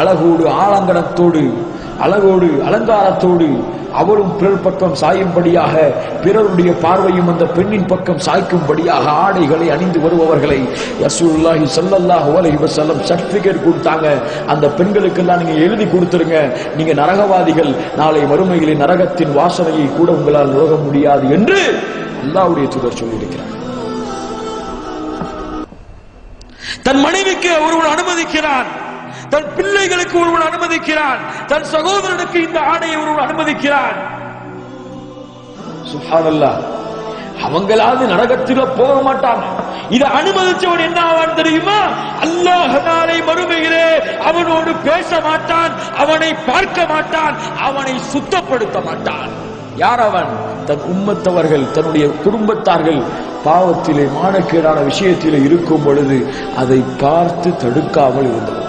அழகோடு ஆலங்கனத்தோடு அழகோடு அலங்காரத்தோடு அவரும் பிறர் பக்கம் சாயும்படியாக, பிறருடைய பார்வையும் அந்த பெண்ணின் பக்கம் சாய்க்கும்படியாக ஆடைகளை அணிந்து வருபவர்களை ரசூலுல்லாஹி ஸல்லல்லாஹு அலைஹி வஸல்லம் சர்டிபிகேட் கொடுத்தாங்க. அந்த பெண்களுக்கெல்லாம் நீங்க எழுதி கொடுத்துருங்க, நீங்க நரகவாதிகள், நாளை மறுமையிலே நரகத்தின் வாசனையை கூட உங்களால் நுகர முடியாது என்று அல்லாஹ்வுடைய தூதர் சொல்லியிருக்கிறார். தன் மனைவிக்கு ஒருவன் அனுமதிக்கிறான், தன் பிள்ளைகளுக்கு ஒருவன் அனுமதிக்கிறான், தன் சகோதரனுக்கு இந்த ஆடையை ஒருவன் அனுமதிக்கிறான். சுப்ஹானல்லாஹ். அவங்களாவது நரகத்தில போக மாட்டாங்க. இதை அனுமதிச்சவன் என்ன ஆவான் தெரியுமா? அல்லாஹ் நாளை மறுமையிலே அவனோடு பேச மாட்டான், அவனை பார்க்க மாட்டான், அவனை சுத்தப்படுத்த மாட்டான். யார் அவன்? தன் உம்மத்தவர்கள், தன்னுடைய குடும்பத்தார்கள் பாவத்திலே மானக்கேடான விஷயத்திலே இருக்கும் பொழுது அதை பார்த்து தடுக்காமல் இருந்தவர்.